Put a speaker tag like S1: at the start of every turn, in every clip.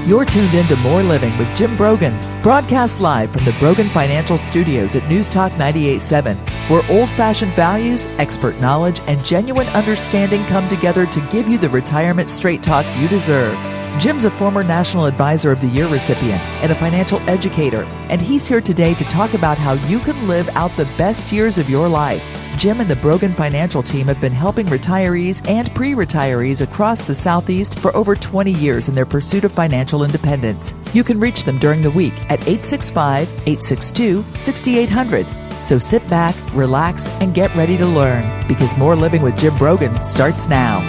S1: You're tuned in to More Living with Jim Brogan, broadcast live from the Brogan Financial Studios at News Talk 98.7, where old-fashioned values, expert knowledge, and genuine understanding come together to give you the retirement straight talk you deserve. Jim's a former National Advisor of the Year recipient and a financial educator, and he's here today to talk about how you can live out the best years of your life. Jim and the Brogan Financial team have been helping retirees and pre-retirees across the Southeast for over 20 years in their pursuit of financial independence. You can reach them during the week at 865-862-6800. So sit back, relax, and get ready to learn, because More Living with Jim Brogan starts now.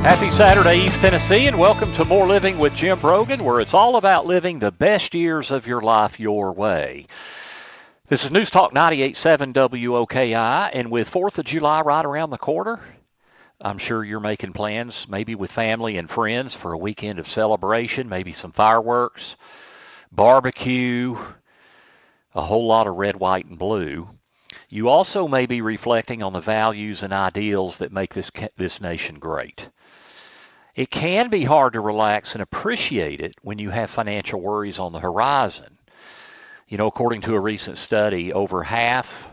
S2: Happy Saturday, East Tennessee, and welcome to More Living with Jim Brogan, where it's all about living the best years of your life your way. This is News Talk 98.7 WOKI, and with 4th of July right around the corner, I'm sure you're making plans, maybe with family and friends, for a weekend of celebration, maybe some fireworks, barbecue, a whole lot of red, white, and blue. You also may be reflecting on the values and ideals that make this nation great. It can be hard to relax and appreciate it when you have financial worries on the horizon. You know, according to a recent study, over half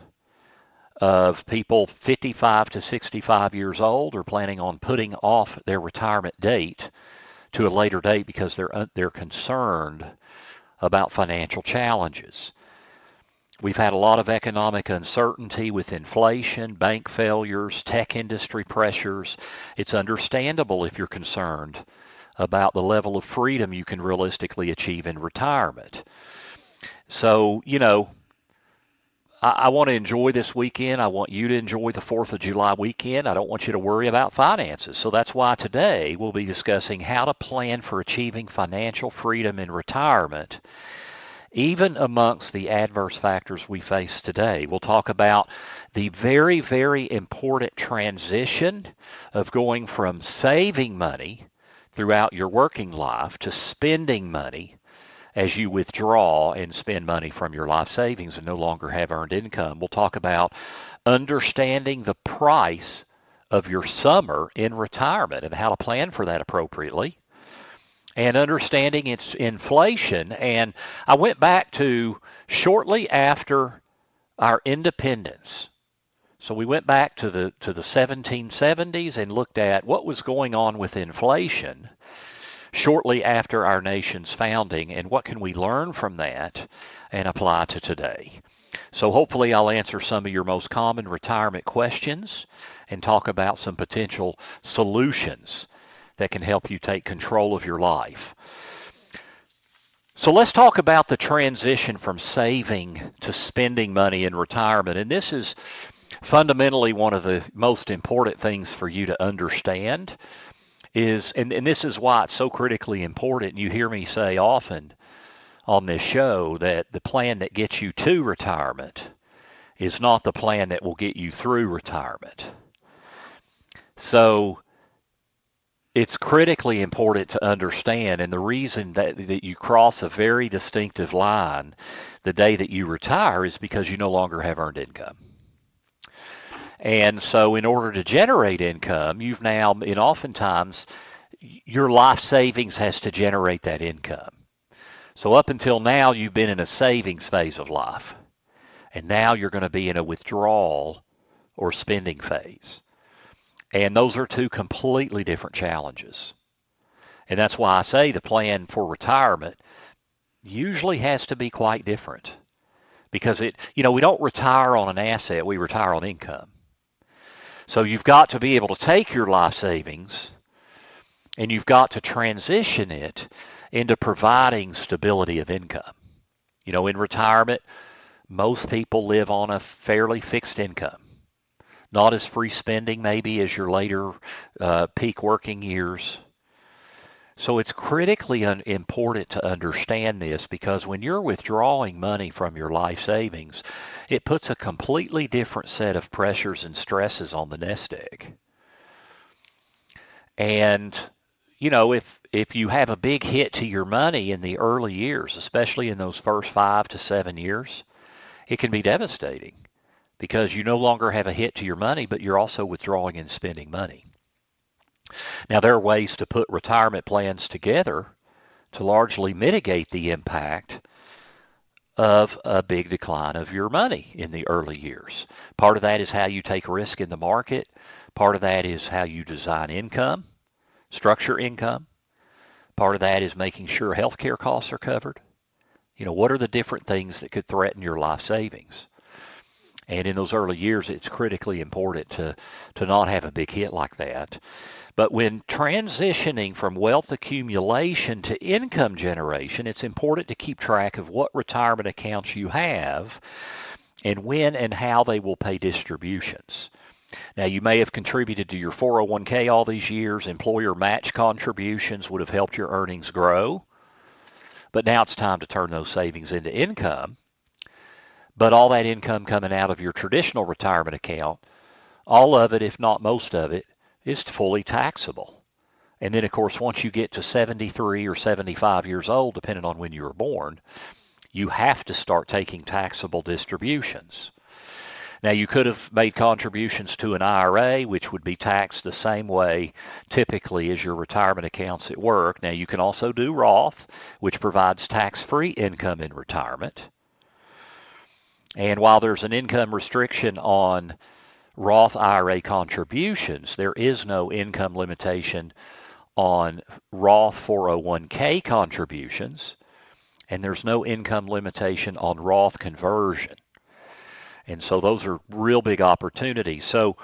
S2: of people 55 to 65 years old are planning on putting off their retirement date to a later date because they're concerned about financial challenges. We've had a lot of economic uncertainty with inflation, bank failures, tech industry pressures. It's understandable if you're concerned about the level of freedom you can realistically achieve in retirement. So, you know, I want to enjoy this weekend. I want you to enjoy the 4th of July weekend. I don't want you to worry about finances. So that's why today we'll be discussing how to plan for achieving financial freedom in retirement, even amongst the adverse factors we face today. We'll talk about the very, very important transition of going from saving money throughout your working life to spending money as you withdraw and spend money from your life savings and no longer have earned income. We'll talk about understanding the price of your summer in retirement and how to plan for that appropriately, and understanding its inflation. And I went back to shortly after our independence. So we went back to the 1770s and looked at what was going on with inflation shortly after our nation's founding, and what can we learn from that and apply to today. So hopefully I'll answer some of your most common retirement questions and talk about some potential solutions that can help you take control of your life. So let's talk about the transition from saving to spending money in retirement. And this is fundamentally one of the most important things for you to understand. And this is why it's so critically important. You hear me say often on this show that the plan that gets you to retirement is not the plan that will get you through retirement. So it's critically important to understand, and the reason that you cross a very distinctive line the day that you retire is because you no longer have earned income. And so in order to generate income, you've now, and oftentimes, your life savings has to generate that income. So up until now, you've been in a savings phase of life. And now you're going to be in a withdrawal or spending phase. And those are two completely different challenges. And that's why I say the plan for retirement usually has to be quite different. Because we don't retire on an asset, we retire on income. So you've got to be able to take your life savings and you've got to transition it into providing stability of income. You know, in retirement, most people live on a fairly fixed income. Not as free spending maybe as your later peak working years. So it's critically important to understand this, because when you're withdrawing money from your life savings, it puts a completely different set of pressures and stresses on the nest egg. And, you know, if you have a big hit to your money in the early years, especially in those first 5 to 7 years, it can be devastating because you no longer have a hit to your money, but you're also withdrawing and spending money. Now, there are ways to put retirement plans together to largely mitigate the impact of a big decline of your money in the early years. Part of that is how you take risk in the market. Part of that is how you design income, structure income. Part of that is making sure healthcare costs are covered. What are the different things that could threaten your life savings? And in those early years, it's critically important to not have a big hit like that. But when transitioning from wealth accumulation to income generation, it's important to keep track of what retirement accounts you have and when and how they will pay distributions. Now, you may have contributed to your 401k all these years. Employer match contributions would have helped your earnings grow. But now it's time to turn those savings into income. But all that income coming out of your traditional retirement account, all of it, if not most of it, is fully taxable. And then, of course, once you get to 73 or 75 years old, depending on when you were born, you have to start taking taxable distributions. Now, you could have made contributions to an IRA, which would be taxed the same way typically as your retirement accounts at work. Now, you can also do Roth, which provides tax-free income in retirement. And while there's an income restriction on Roth IRA contributions, there is no income limitation on Roth 401k contributions, and there's no income limitation on Roth conversion. And so those are real big opportunities. So,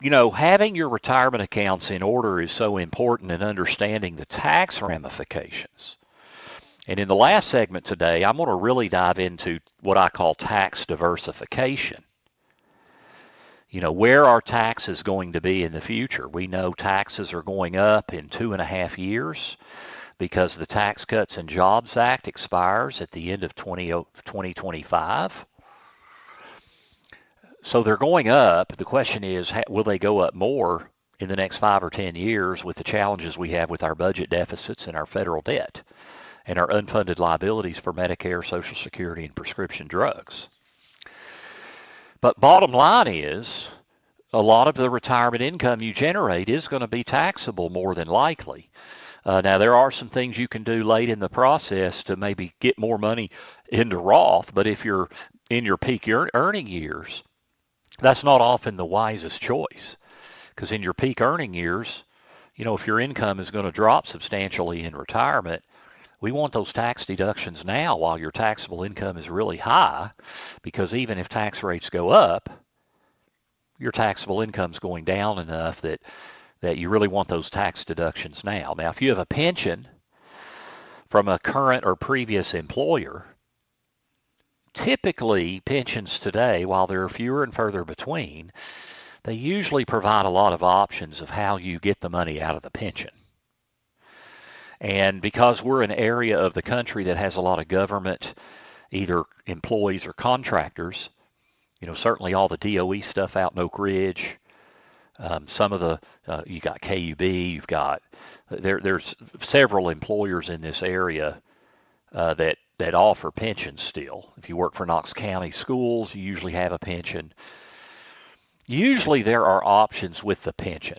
S2: having your retirement accounts in order is so important in understanding the tax ramifications. And in the last segment today, I'm going to really dive into what I call tax diversification. Where are taxes going to be in the future? We know taxes are going up in 2.5 years because the Tax Cuts and Jobs Act expires at the end of 2025. So they're going up. The question is, will they go up more in the next 5 or 10 years with the challenges we have with our budget deficits and our federal debt and our unfunded liabilities for Medicare, Social Security, and prescription drugs? But bottom line is, a lot of the retirement income you generate is going to be taxable more than likely. Now, there are some things you can do late in the process to maybe get more money into Roth, but if you're in your peak earning years, that's not often the wisest choice, because in your peak earning years, if your income is going to drop substantially in retirement, we want those tax deductions now while your taxable income is really high, because even if tax rates go up, your taxable income is going down enough that you really want those tax deductions now. Now, if you have a pension from a current or previous employer, typically pensions today, while there are fewer and further between, they usually provide a lot of options of how you get the money out of the pension. And because we're an area of the country that has a lot of government, either employees or contractors, certainly all the DOE stuff out in Oak Ridge, some of the, you got KUB, you've got, there's several employers in this area that offer pensions still. If you work for Knox County Schools, you usually have a pension. Usually there are options with the pension.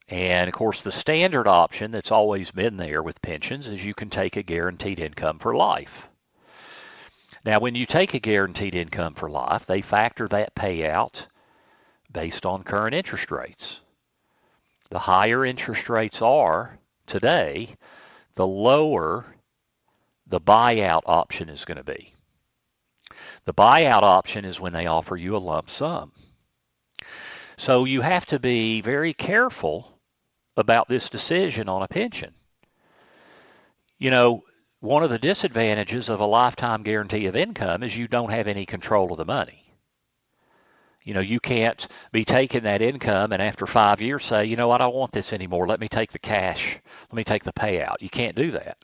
S2: And of course, the standard option that's always been there with pensions is you can take a guaranteed income for life. Now, when you take a guaranteed income for life, they factor that payout based on current interest rates. The higher interest rates are today, the lower the buyout option is going to be. The buyout option is when they offer you a lump sum. So you have to be very careful about this decision on a pension. One of the disadvantages of a lifetime guarantee of income is you don't have any control of the money. You can't be taking that income and after 5 years say, I don't want this anymore. Let me take the cash. Let me take the payout. You can't do that.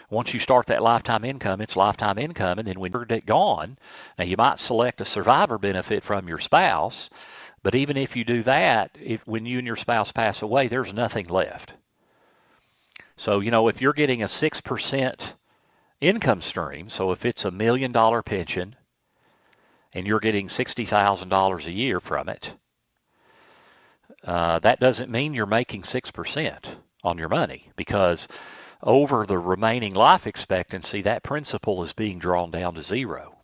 S2: Once you start that lifetime income, it's lifetime income, and then when you're gone, now you might select a survivor benefit from your spouse, but even if you do that, when you and your spouse pass away, there's nothing left. So, if you're getting a 6% income stream, so if it's $1 million pension and you're getting $60,000 a year from it, that doesn't mean you're making 6% on your money, because over the remaining life expectancy, that principal is being drawn down to zero.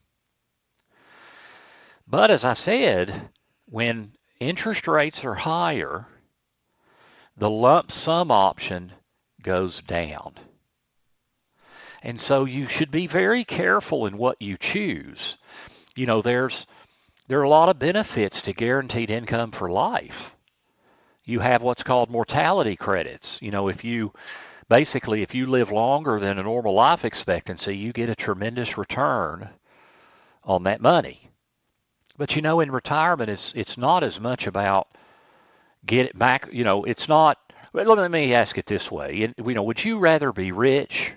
S2: But as I said, when interest rates are higher, the lump sum option goes down. And so you should be very careful in what you choose. You know, there are a lot of benefits to guaranteed income for life. You have what's called mortality credits. You know, if you live longer than a normal life expectancy, you get a tremendous return on that money. But you know, in retirement, it's not as much about get it back. You know, it's not. Let me ask it this way. You know, would you rather be rich,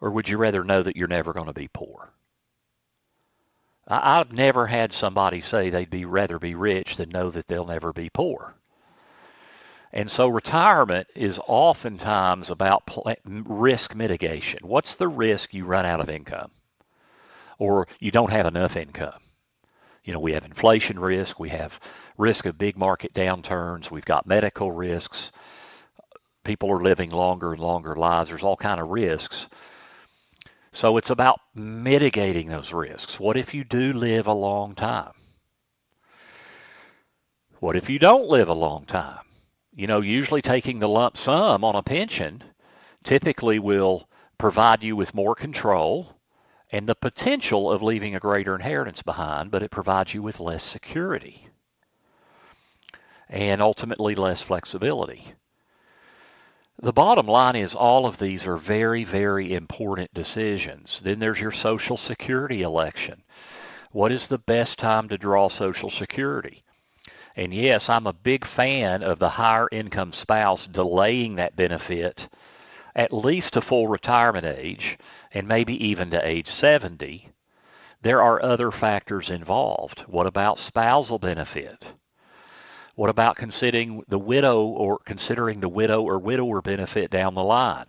S2: or would you rather know that you're never going to be poor? I've never had somebody say they'd rather be rich than know that they'll never be poor. And so retirement is oftentimes about risk mitigation. What's the risk you run out of income, or you don't have enough income? You know, we have inflation risk, we have risk of big market downturns, we've got medical risks, people are living longer and longer lives, there's all kinds of risks. So it's about mitigating those risks. What if you do live a long time? What if you don't live a long time? You know, usually taking the lump sum on a pension typically will provide you with more control and the potential of leaving a greater inheritance behind, but it provides you with less security and ultimately less flexibility. The bottom line is all of these are very, very important decisions. Then there's your Social Security election. What is the best time to draw Social Security? And yes, I'm a big fan of the higher income spouse delaying that benefit at least to full retirement age, and maybe even to age 70. There are other factors involved. What about spousal benefit? What about considering the widow or widower benefit down the line?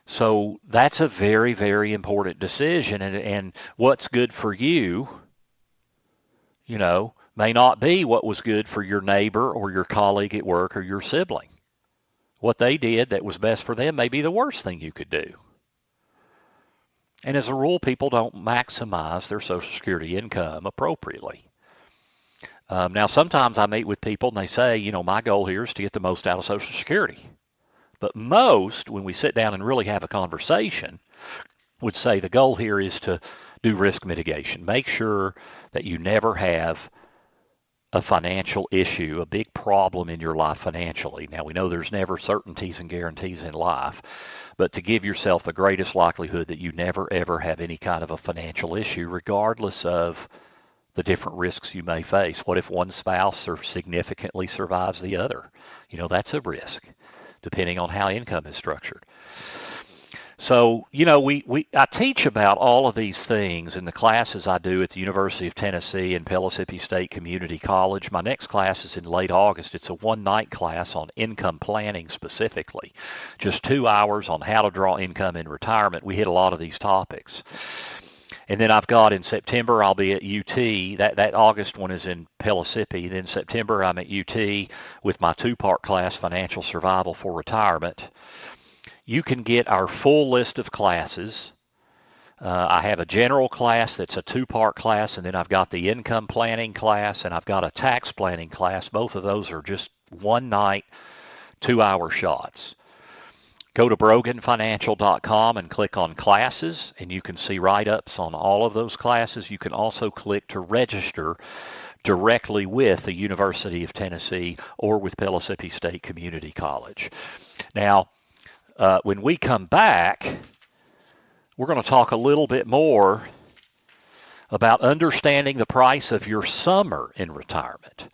S2: So that's a very, very important decision, and what's good for you, you know, may not be what was good for your neighbor or your colleague at work or your sibling. What they did that was best for them may be the worst thing you could do. And as a rule, people don't maximize their Social Security income appropriately. Now, sometimes I meet with people and they say, you know, my goal here is to get the most out of Social Security. But most, when we sit down and really have a conversation, would say the goal here is to do risk mitigation. Make sure that you never have a financial issue, a big problem in your life financially. Now, we know there's never certainties and guarantees in life, but to give yourself the greatest likelihood that you never, ever have any kind of a financial issue, regardless of the different risks you may face. What if one spouse significantly survives the other? You know, that's a risk, depending on how income is structured. So, you know, I teach about all of these things in the classes I do at the University of Tennessee and Pellissippi State Community College. My next class is in late August. It's a one-night class on income planning specifically. Just 2 hours on how to draw income in retirement. We hit a lot of these topics. And then I've got in September, I'll be at UT. That August one is in Pellissippi. Then September, I'm at UT with my two-part class, Financial Survival for Retirement. You can get our full list of classes. I have a general class that's a two-part class, and then I've got the income planning class, and I've got a tax planning class. Both of those are just one night, 2-hour shots. Go to broganfinancial.com and click on classes, and you can see write-ups on all of those classes. You can also click to register directly with the University of Tennessee or with Pellissippi State Community College. Now, when we come back, we're going to talk a little bit more about understanding the price of your summer in retirement.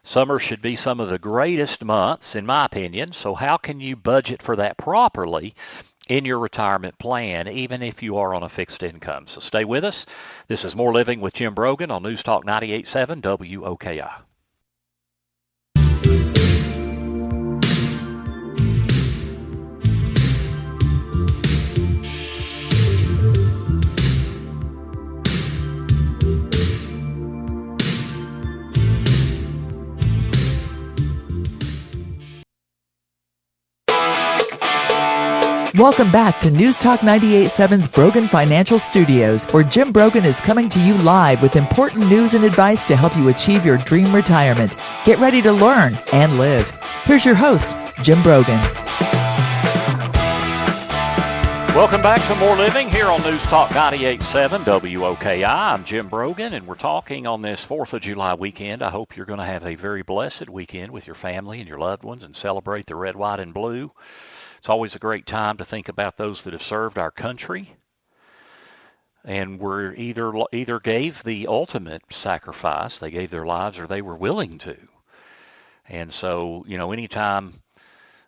S2: Summer should be some of the greatest months, in my opinion, so how can you budget for that properly in your retirement plan, even if you are on a fixed income? So stay with us. This is More Living with Jim Brogan on News Talk 98.7 WOKI.
S1: Welcome back to News Talk 98.7's Brogan Financial Studios, where Jim Brogan is coming to you live with important news and advice to help you achieve your dream retirement. Get ready to learn and live. Here's your host, Jim Brogan.
S2: Welcome back to More Living here on News Talk 98.7 WOKI. I'm Jim Brogan, and we're talking on this 4th of July weekend. I hope you're going to have a very blessed weekend with your family and your loved ones and celebrate the red, white, and blue. It's always a great time to think about those that have served our country and were either gave the ultimate sacrifice, they gave their lives, or they were willing to. And so, anytime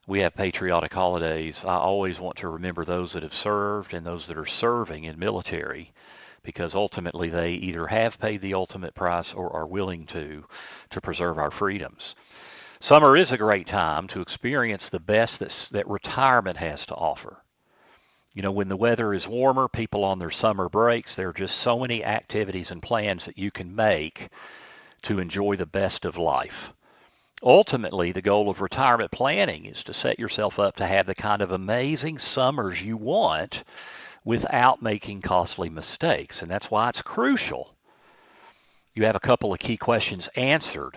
S2: we have patriotic holidays, I always want to remember those that have served and those that are serving in military, because ultimately they either have paid the ultimate price or are willing to preserve our freedoms. Summer is a great time to experience the best that retirement has to offer. When the weather is warmer, people on their summer breaks, there are just so many activities and plans that you can make to enjoy the best of life. Ultimately, the goal of retirement planning is to set yourself up to have the kind of amazing summers you want without making costly mistakes. And that's why it's crucial you have a couple of key questions answered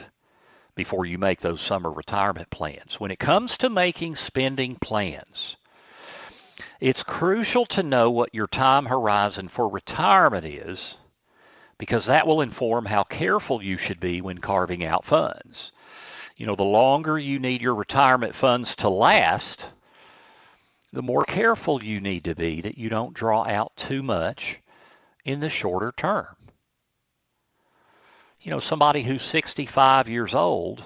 S2: before you make those summer retirement plans. When it comes to making spending plans, it's crucial to know what your time horizon for retirement is, because that will inform how careful you should be when carving out funds. The longer you need your retirement funds to last, the more careful you need to be that you don't draw out too much in the shorter term. Somebody who's 65 years old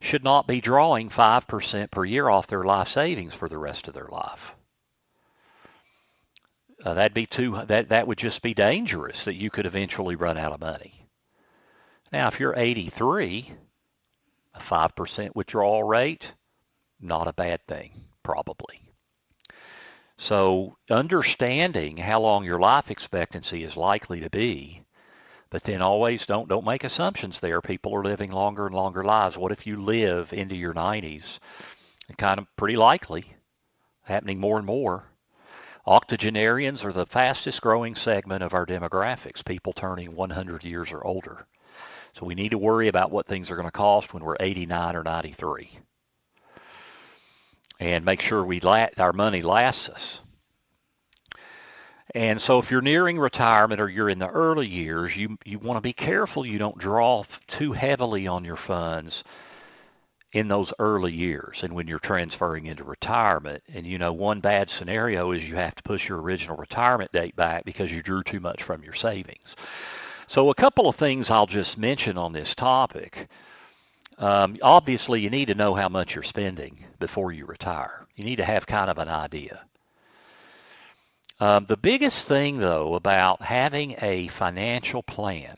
S2: should not be drawing 5% per year off their life savings for the rest of their life. That would just be dangerous, that you could eventually run out of money. Now, if you're 83, a 5% withdrawal rate, not a bad thing, probably. So understanding how long your life expectancy is likely to be, but then always don't make assumptions there. People are living longer and longer lives. What if you live into your 90s? Kind of pretty likely, happening more and more. Octogenarians are the fastest growing segment of our demographics, people turning 100 years or older. So we need to worry about what things are going to cost when we're 89 or 93. And make sure our money lasts us. And so if you're nearing retirement or you're in the early years, you want to be careful you don't draw too heavily on your funds in those early years and when you're transferring into retirement. And one bad scenario is you have to push your original retirement date back because you drew too much from your savings. So a couple of things I'll just mention on this topic. Obviously, you need to know how much you're spending before you retire. You need to have kind of an idea. The biggest thing, though, about having a financial plan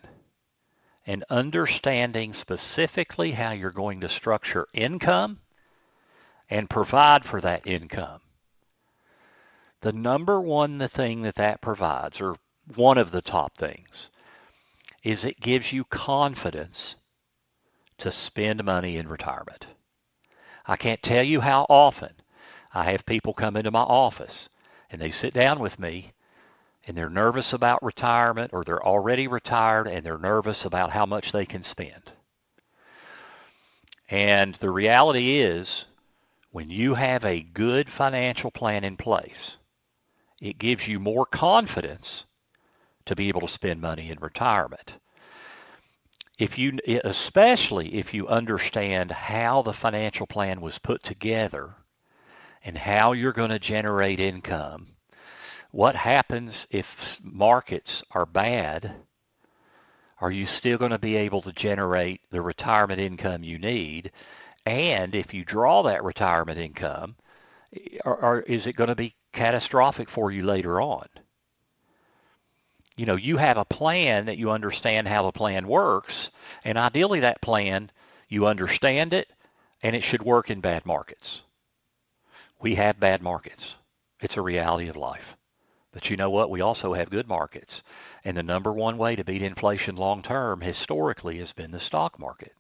S2: and understanding specifically how you're going to structure income and provide for that income, the number one thing that provides, or one of the top things, is it gives you confidence to spend money in retirement. I can't tell you how often I have people come into my office and they sit down with me and they're nervous about retirement, or they're already retired and they're nervous about how much they can spend. And the reality is, when you have a good financial plan in place, it gives you more confidence to be able to spend money in retirement. Especially if you understand how the financial plan was put together and how you're going to generate income. What happens if markets are bad? Are you still going to be able to generate the retirement income you need? And if you draw that retirement income, is it going to be catastrophic for you later on? You have a plan that you understand how the plan works, and ideally that plan, you understand it, and it should work in bad markets. We have bad markets. It's a reality of life. But you know what? We also have good markets. And the number one way to beat inflation long term historically has been the stock market.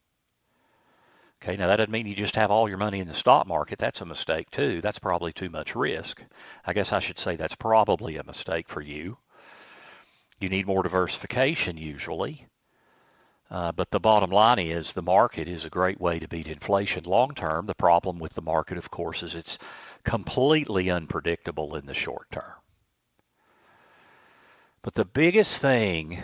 S2: Okay, now that doesn't mean you just have all your money in the stock market. That's a mistake too. That's probably too much risk. I guess I should say that's probably a mistake for you. You need more diversification usually. But the bottom line is the market is a great way to beat inflation long term. The problem with the market, of course, is it's completely unpredictable in the short term. But the biggest thing,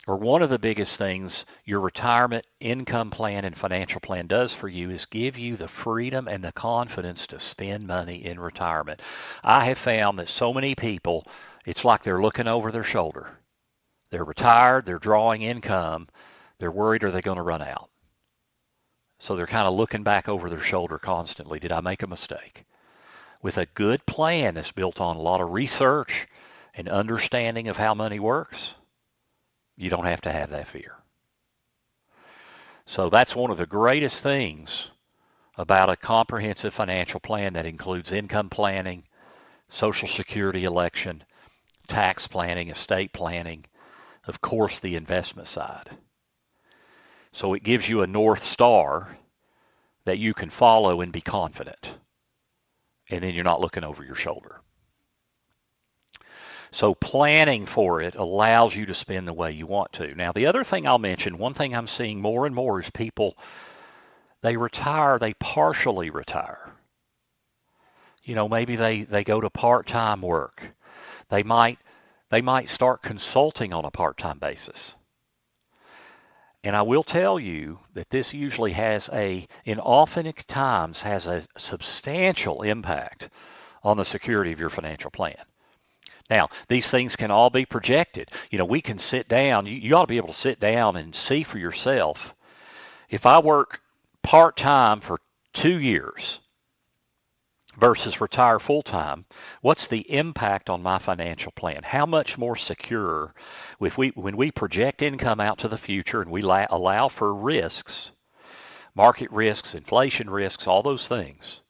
S2: or one of the biggest things your retirement income plan and financial plan does for you is give you the freedom and the confidence to spend money in retirement. I have found that so many people, it's like they're looking over their shoulder. They're retired, they're drawing income, they're worried, are they going to run out? So they're kind of looking back over their shoulder constantly. Did I make a mistake? With a good plan that's built on a lot of research and understanding of how money works, you don't have to have that fear. So that's one of the greatest things about a comprehensive financial plan that includes income planning, Social Security election, tax planning, estate planning, of course the investment side. So it gives you a North Star that you can follow and be confident. And then you're not looking over your shoulder. So planning for it allows you to spend the way you want to. Now, the other thing I'll mention, one thing I'm seeing more and more is people, they retire, they partially retire. You know, maybe they go to part-time work. They might start consulting on a part-time basis. And I will tell you that this usually has often at times has a substantial impact on the security of your financial plan. Now, these things can all be projected. You know, we can sit down. You ought to be able to sit down and see for yourself. If I work part-time for 2 years versus retire full-time, what's the impact on my financial plan? How much more secure, when we project income out to the future and we allow for risks, market risks, inflation risks, all those things,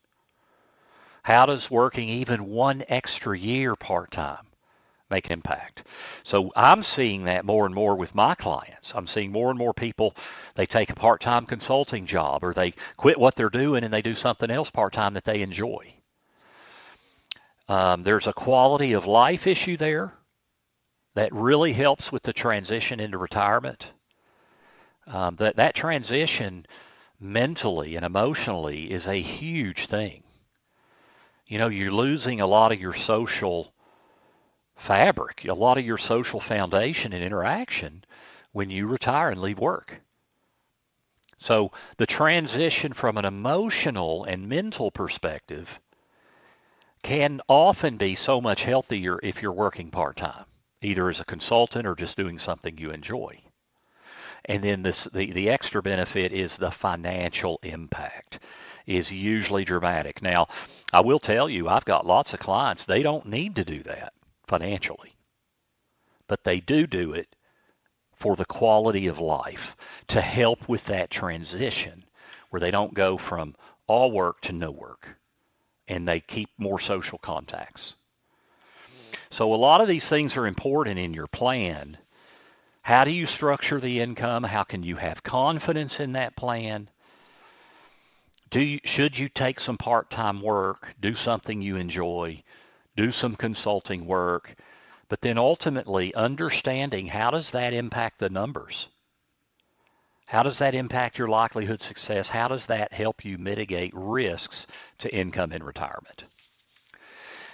S2: how does working even one extra year part-time make an impact? So I'm seeing that more and more with my clients. I'm seeing more and more people, they take a part-time consulting job or they quit what they're doing and they do something else part-time that they enjoy. There's a quality of life issue there that really helps with the transition into retirement. That transition mentally and emotionally is a huge thing. You know, you're losing a lot of your social fabric, a lot of your social foundation and interaction when you retire and leave work. So the transition from an emotional and mental perspective can often be so much healthier if you're working part-time, either as a consultant or just doing something you enjoy. And then the extra benefit is the financial impact is usually dramatic. Now, I will tell you, I've got lots of clients, they don't need to do that financially, but they do it for the quality of life to help with that transition where they don't go from all work to no work and they keep more social contacts. So a lot of these things are important in your plan. How do you structure the income? How can you have confidence in that plan? Should you take some part-time work, do something you enjoy, do some consulting work, but then ultimately understanding how does that impact the numbers? How does that impact your likelihood of success? How does that help you mitigate risks to income in retirement?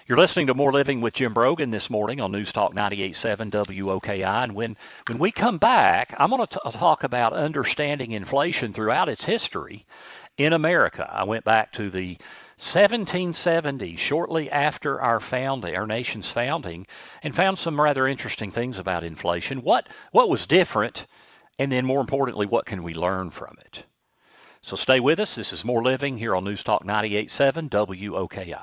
S2: You're listening to More Living with Jim Brogan this morning on News Talk 98.7 WOKI. And when we come back, I'm going to talk about understanding inflation throughout its history in America. I went back to the 1770s, shortly after our nation's founding, and found some rather interesting things about inflation. What was different, and then more importantly, what can we learn from it? So stay with us. This is More Living here on News Talk 98.7 WOKI.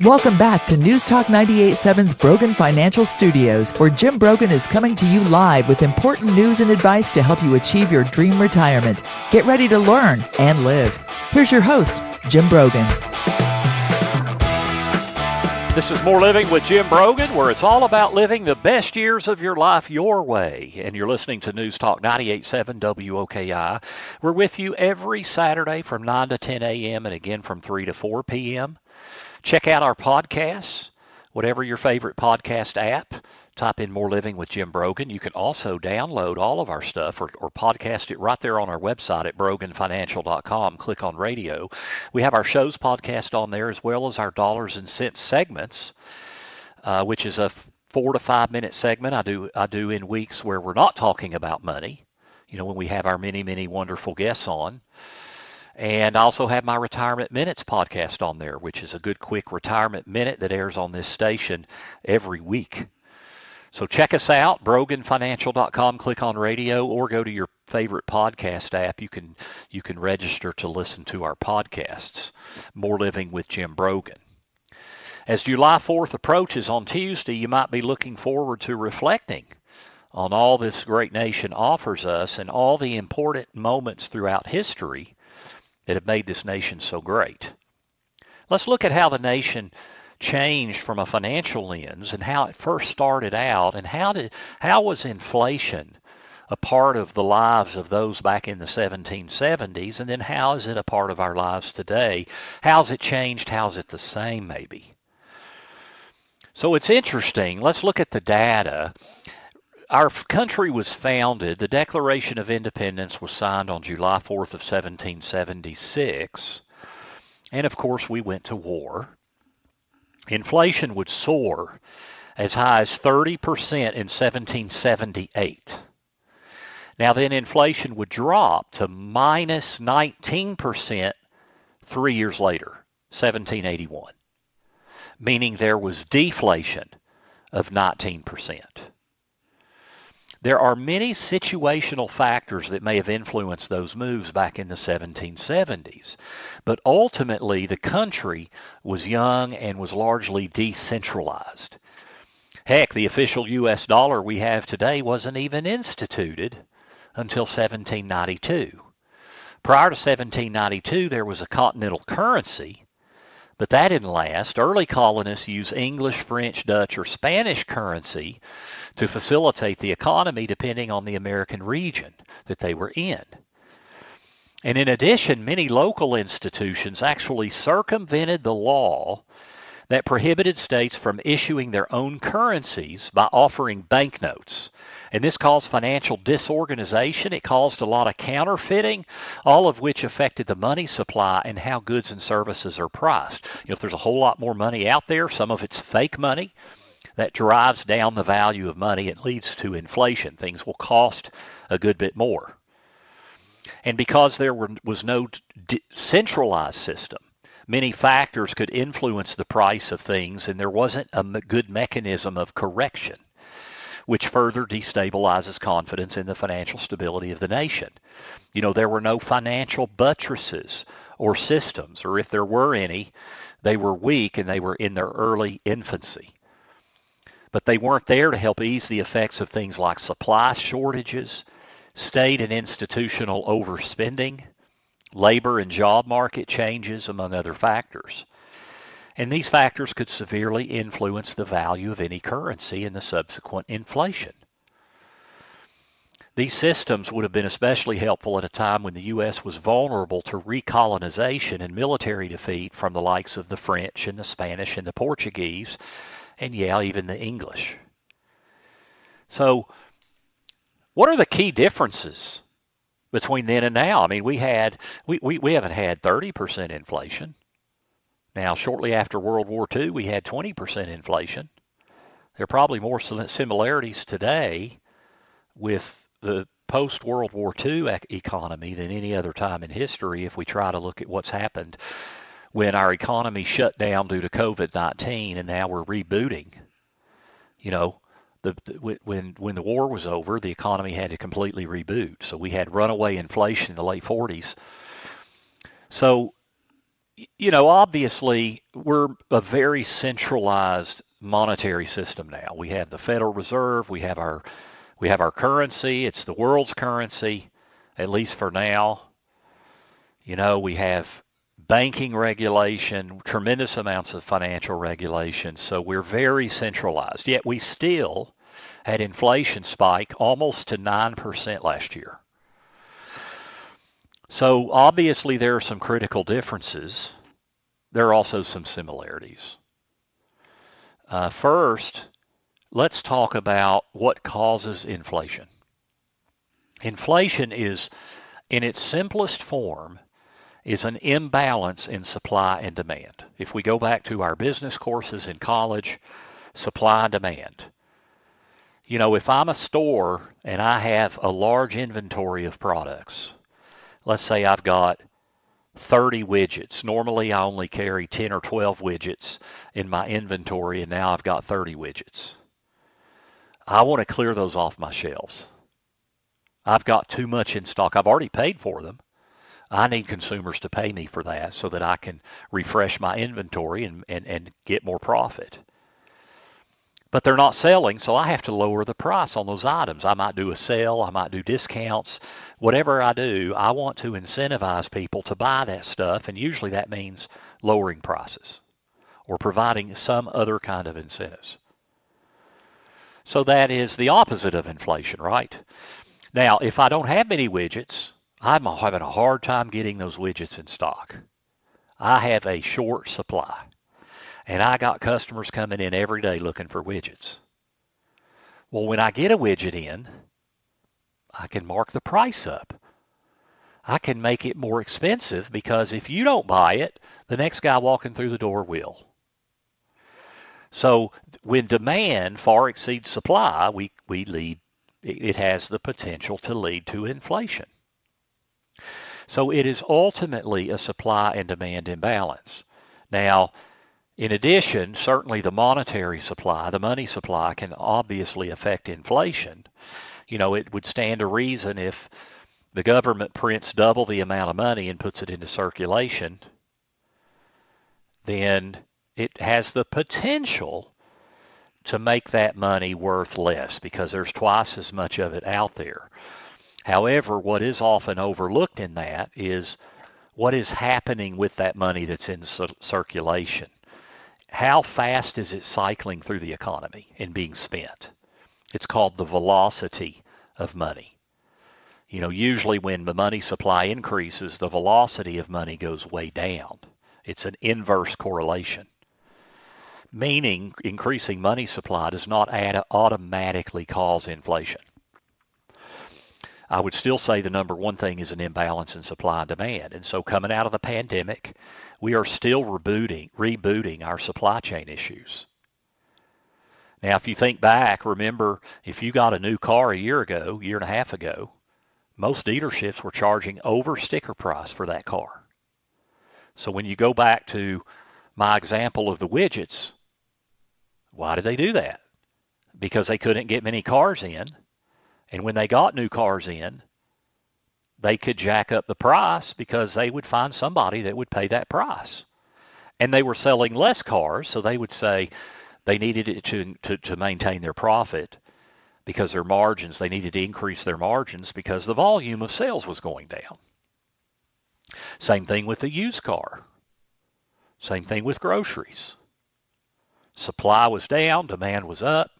S1: Welcome back to News Talk 98.7's Brogan Financial Studios, where Jim Brogan is coming to you live with important news and advice to help you achieve your dream retirement. Get ready to learn and live. Here's your host, Jim Brogan.
S2: This is More Living with Jim Brogan, where it's all about living the best years of your life your way. And you're listening to News Talk 98.7 WOKI. We're with you every Saturday from 9 to 10 a.m. and again from 3 to 4 p.m. Check out our podcasts, whatever your favorite podcast app. Type in More Living with Jim Brogan. You can also download all of our stuff or podcast it right there on our website at broganfinancial.com. Click on radio. We have our shows podcast on there as well as our dollars and cents segments, which is a 4 to 5 minute segment I do in weeks where we're not talking about money, when we have our many, many wonderful guests on. And I also have my Retirement Minutes podcast on there, which is a good quick retirement minute that airs on this station every week. So check us out, broganfinancial.com, click on radio, or go to your favorite podcast app. You can register to listen to our podcasts, More Living with Jim Brogan. As July 4th approaches on Tuesday, you might be looking forward to reflecting on all this great nation offers us and all the important moments throughout history that have made this nation so great. Let's look at how the nation changed from a financial lens and how it first started out, and how was inflation a part of the lives of those back in the 1770s, and then how is it a part of our lives today? How's it changed? How's it the same maybe? So it's interesting. Let's look at the data. Our country was founded, the Declaration of Independence was signed on July 4th of 1776, and of course we went to war. Inflation would soar as high as 30% in 1778. Now then inflation would drop to minus 19% 3 years later, 1781, meaning there was deflation of 19%. There are many situational factors that may have influenced those moves back in the 1770s, but ultimately the country was young and was largely decentralized. Heck, the official U.S. dollar we have today wasn't even instituted until 1792. Prior to 1792, there was a continental currency, but that didn't last. Early colonists used English, French, Dutch, or Spanish currency to facilitate the economy depending on the American region that they were in. And in addition, many local institutions actually circumvented the law that prohibited states from issuing their own currencies by offering banknotes. And this caused financial disorganization. It caused a lot of counterfeiting, all of which affected the money supply and how goods and services are priced. If there's a whole lot more money out there, some of it's fake money, that drives down the value of money and leads to inflation. Things will cost a good bit more. And because there was no centralized system, many factors could influence the price of things, and there wasn't a good mechanism of correction, which further destabilizes confidence in the financial stability of the nation. There were no financial buttresses or systems, or if there were any, they were weak and they were in their early infancy. But they weren't there to help ease the effects of things like supply shortages, state and institutional overspending, labor and job market changes, among other factors. And these factors could severely influence the value of any currency and the subsequent inflation. These systems would have been especially helpful at a time when the U.S. was vulnerable to recolonization and military defeat from the likes of the French and the Spanish and the Portuguese, and even the English. So, what are the key differences between then and now? I mean, we haven't had 30% inflation. Now, shortly after World War II, we had 20% inflation. There are probably more similarities today with the post-World War II economy than any other time in history if we try to look at what's happened when our economy shut down due to COVID-19 and now we're rebooting. When the war was over, the economy had to completely reboot. So we had runaway inflation in the late 40s. So, Obviously, we're a very centralized monetary system now. We have the Federal Reserve, we have our currency, it's the world's currency, at least for now. We have banking regulation, tremendous amounts of financial regulation, so we're very centralized. Yet we still had inflation spike almost to 9% last year. So obviously there are some critical differences. There are also some similarities. First, let's talk about what causes inflation. Inflation is, in its simplest form, is an imbalance in supply and demand. If we go back to our business courses in college, supply and demand. If I'm a store and I have a large inventory of products, let's say I've got 30 widgets. Normally I only carry 10 or 12 widgets in my inventory, and now I've got 30 widgets. I want to clear those off my shelves. I've got too much in stock. I've already paid for them. I need consumers to pay me for that so that I can refresh my inventory and get more profit. But they're not selling, so I have to lower the price on those items. I might do a sale, I might do discounts. Whatever I do, I want to incentivize people to buy that stuff, and usually that means lowering prices or providing some other kind of incentives. So that is the opposite of inflation, right? Now, if I don't have many widgets, I'm having a hard time getting those widgets in stock. I have a short supply, and I got customers coming in every day looking for widgets. Well, when I get a widget in, I can mark the price up. I can make it more expensive because if you don't buy it, the next guy walking through the door will. So when demand far exceeds supply, it has the potential to lead to inflation. So it is ultimately a supply and demand imbalance. Now, in addition, certainly the monetary supply, the money supply, can obviously affect inflation. It would stand to reason if the government prints double the amount of money and puts it into circulation, then it has the potential to make that money worth less because there's twice as much of it out there. However, what is often overlooked in that is what is happening with that money that's in circulation. How fast is it cycling through the economy and being spent? It's called the velocity of money. Usually when the money supply increases, the velocity of money goes way down. It's an inverse correlation, meaning increasing money supply does not automatically cause inflation. I would still say the number one thing is an imbalance in supply and demand. And so coming out of the pandemic, we are still rebooting our supply chain issues. Now, if you think back, remember, if you got a new car a year and a half ago, most dealerships were charging over sticker price for that car. So when you go back to my example of the widgets, why did they do that? Because they couldn't get many cars in. And when they got new cars in, they could jack up the price because they would find somebody that would pay that price. And they were selling less cars, so they would say they needed it to maintain their profit because their margins, they needed to increase their margins because the volume of sales was going down. Same thing with the used car. Same thing with groceries. Supply was down, demand was up.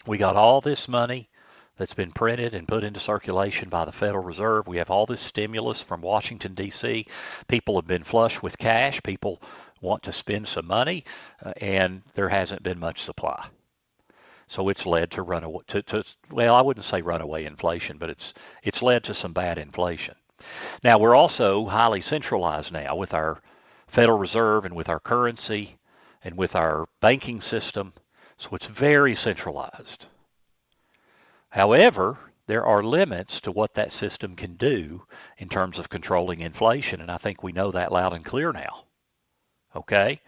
S2: We got all this money that's been printed and put into circulation by the Federal Reserve. We have all this stimulus from Washington, D.C. People have been flush with cash. People want to spend some money, and there hasn't been much supply. So it's led to well, I wouldn't say runaway inflation, but it's led to some bad inflation. Now, we're also highly centralized now with our Federal Reserve and with our currency and with our banking system. So it's very centralized. However, there are limits to what that system can do in terms of controlling inflation, and I think we know that loud and clear now. Okay?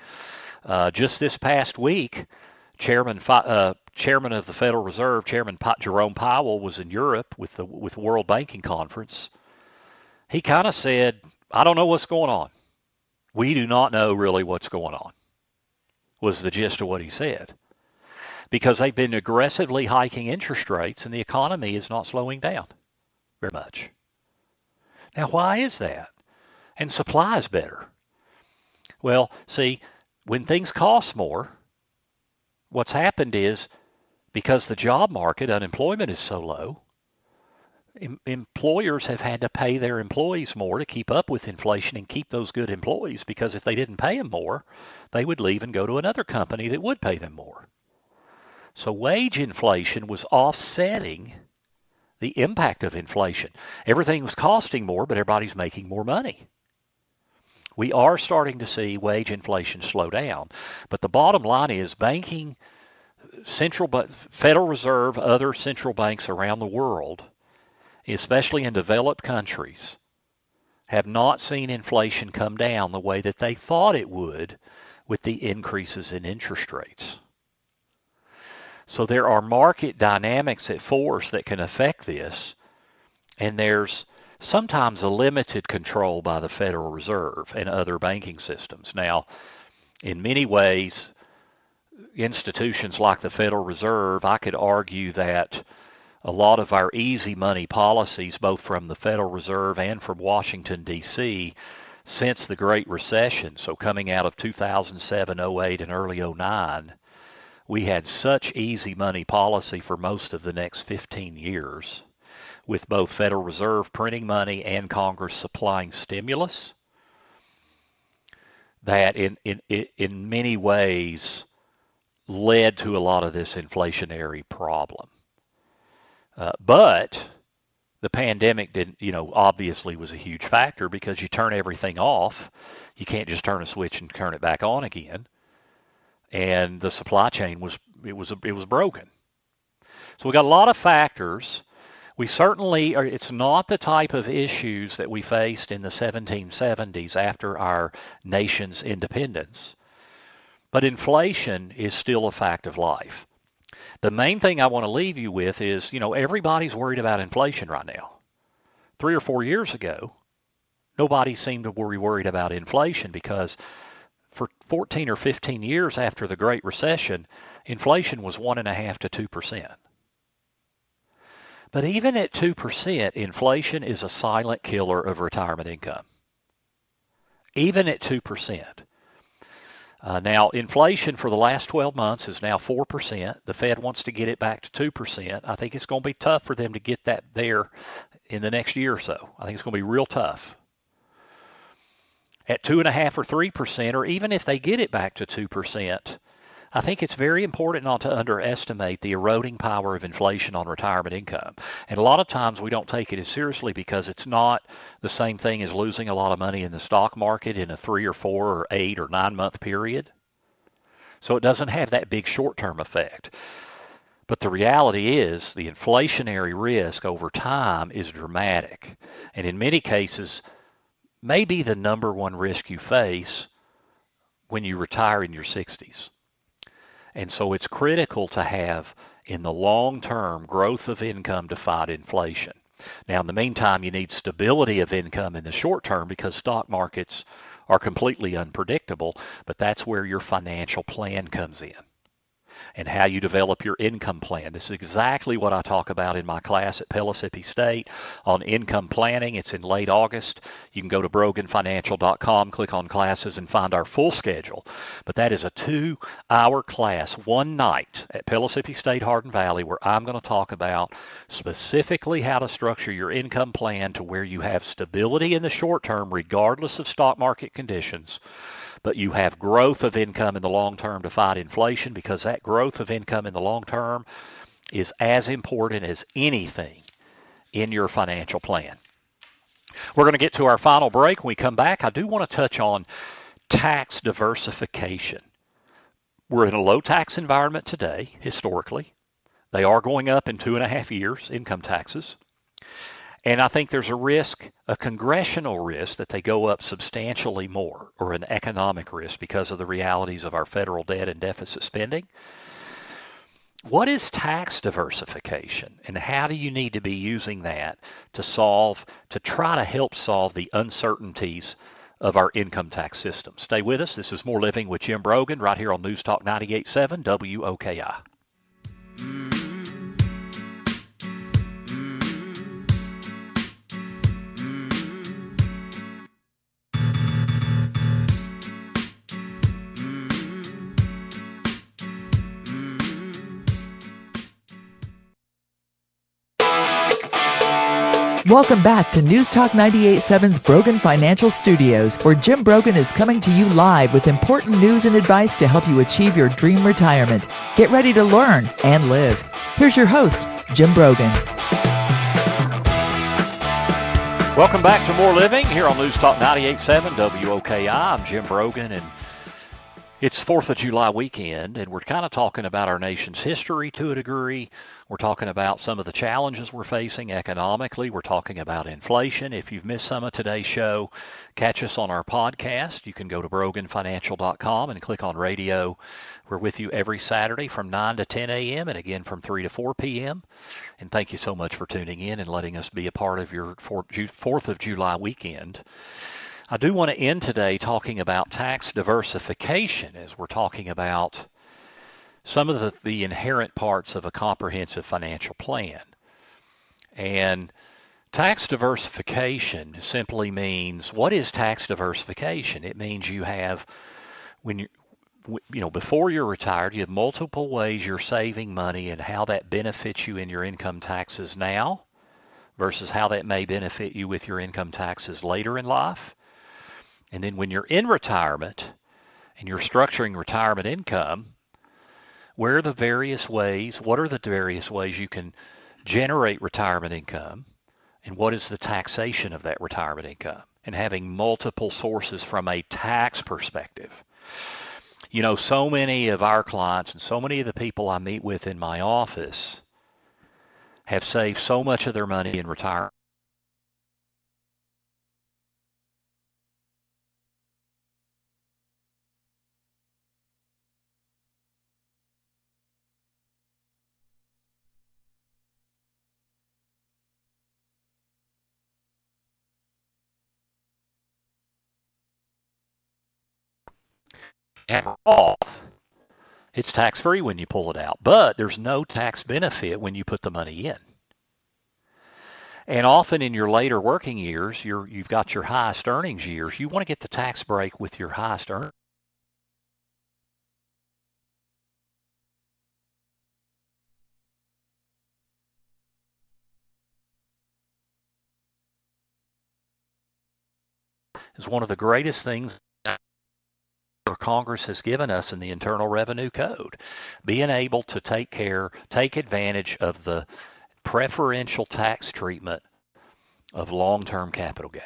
S2: Just this past week, Chairman of the Federal Reserve, Chairman Jerome Powell, was in Europe with the World Banking Conference. He kind of said, I don't know what's going on. We do not know really what's going on, was the gist of what he said. Because they've been aggressively hiking interest rates and the economy is not slowing down very much. Now, why is that? And supply is better. Well, see, when things cost more, what's happened is because the job market, unemployment is so low, employers have had to pay their employees more to keep up with inflation and keep those good employees, because if they didn't pay them more, they would leave and go to another company that would pay them more. So wage inflation was offsetting the impact of inflation. Everything was costing more, but everybody's making more money. We are starting to see wage inflation slow down. But the bottom line is banking, Federal Reserve, other central banks around the world, especially in developed countries, have not seen inflation come down the way that they thought it would with the increases in interest rates. So there are market dynamics at force that can affect this, and there's sometimes a limited control by the Federal Reserve and other banking systems. Now, in many ways, institutions like the Federal Reserve, I could argue that a lot of our easy money policies, both from the Federal Reserve and from Washington, D.C., since the Great Recession, so coming out of 2007, 08, and early 09, we had such easy money policy for most of the next 15 years, with both Federal Reserve printing money and Congress supplying stimulus, that in many ways led to a lot of this inflationary problem. But the pandemic didn't, obviously was a huge factor, because you turn everything off. You can't just turn a switch and turn it back on again. And the supply chain was broken. So we got a lot of factors. We certainly are, it's not the type of issues that we faced in the 1770s after our nation's independence. But inflation is still a fact of life. The main thing I want to leave you with is, everybody's worried about inflation right now. 3 or 4 years ago, nobody seemed to be worried about inflation, because for 14 or 15 years after the Great Recession, inflation was 1.5% to 2%. But even at 2%, inflation is a silent killer of retirement income. Even at 2%. Now, inflation for the last 12 months is now 4%. The Fed wants to get it back to 2%. I think it's going to be tough for them to get that there in the next year or so. I think it's going to be real tough. At 2.5% or 3%, or even if they get it back to 2%, I think it's very important not to underestimate the eroding power of inflation on retirement income. And a lot of times we don't take it as seriously because it's not the same thing as losing a lot of money in the stock market in a 3 or 4 or 8 or 9 month period. So it doesn't have that big short-term effect. But the reality is the inflationary risk over time is dramatic. And in many cases, may be the number one risk you face when you retire in your 60s. And so it's critical to have, in the long term, growth of income to fight inflation. Now, in the meantime, you need stability of income in the short term, because stock markets are completely unpredictable, but that's where your financial plan comes in, and how you develop your income plan. This is exactly what I talk about in my class at Pellissippi State on income planning. It's in late August. You can go to broganfinancial.com, click on classes, and find our full schedule. But that is a 2-hour class, one night at Pellissippi State, Hardin Valley, where I'm going to talk about specifically how to structure your income plan to where you have stability in the short term, regardless of stock market conditions, but you have growth of income in the long term to fight inflation, because that growth of income in the long term is as important as anything in your financial plan. We're going to get to our final break. When we come back, I do want to touch on tax diversification. We're in a low tax environment today, historically. They are going up in 2.5 years, income taxes. And I think there's a risk, a congressional risk, that they go up substantially more, or an economic risk, because of the realities of our federal debt and deficit spending. What is tax diversification, and how do you need to be using that to try to help solve the uncertainties of our income tax system. Stay with us. This is More Living with Jim Brogan right here on News Talk 98.7 WOKI.
S1: Welcome back to News Talk 98.7's Brogan Financial Studios, where Jim Brogan is coming to you live with important news and advice to help you achieve your dream retirement. Get ready to learn and live. Here's your host, Jim Brogan.
S2: Welcome back to More Living here on News Talk 98.7 WOKI. I'm Jim Brogan, and it's 4th of July weekend, and we're kind of talking about our nation's history to a degree. We're talking about some of the challenges we're facing economically. We're talking about inflation. If you've missed some of today's show, catch us on our podcast. You can go to broganfinancial.com and click on radio. We're with you every Saturday from 9 to 10 a.m. and again from 3 to 4 p.m. And thank you so much for tuning in and letting us be a part of your 4th of July weekend. I do want to end today talking about tax diversification as we're talking about some of the inherent parts of a comprehensive financial plan. And tax diversification simply means, what is tax diversification? It means you have, before you're retired, you have multiple ways you're saving money and how that benefits you in your income taxes now versus how that may benefit you with your income taxes later in life. And then when you're in retirement and you're structuring retirement income, what are the various ways you can generate retirement income, and what is the taxation of that retirement income, and having multiple sources from a tax perspective. You know, so many of our clients and so many of the people I meet with in my office have saved so much of their money in retirement. Off. It's tax-free when you pull it out, but there's no tax benefit when you put the money in. And often in your later working years, you've got your highest earnings years. You want to get the tax break with your highest earnings. Is one of the greatest things Congress has given us in the Internal Revenue Code, being able to take advantage of the preferential tax treatment of long-term capital gain.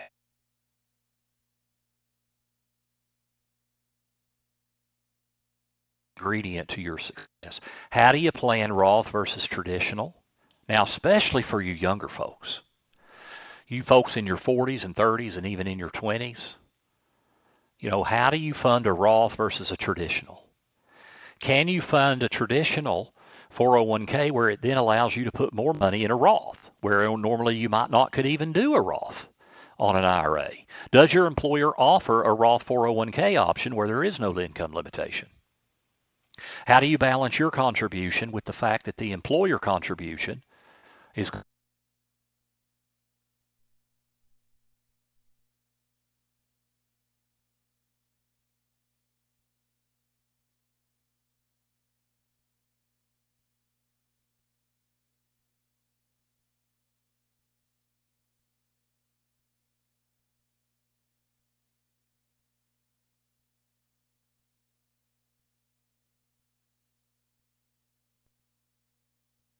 S2: Ingredient to your success. How do you plan Roth versus traditional? Now, especially for you younger folks, you folks in your 40s and 30s and even in your 20s, how do you fund a Roth versus a traditional? Can you fund a traditional 401k where it then allows you to put more money in a Roth, where normally you might not could even do a Roth on an IRA? Does your employer offer a Roth 401k option where there is no income limitation? How do you balance your contribution with the fact that the employer contribution is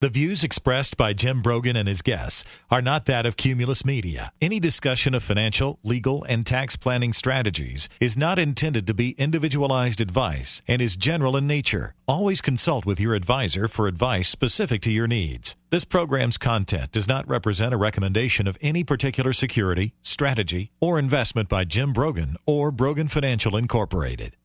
S3: The views expressed by Jim Brogan and his guests are not that of Cumulus Media. Any discussion of financial, legal, and tax planning strategies is not intended to be individualized advice and is general in nature. Always consult with your advisor for advice specific to your needs. This program's content does not represent a recommendation of any particular security, strategy, or investment by Jim Brogan or Brogan Financial Incorporated.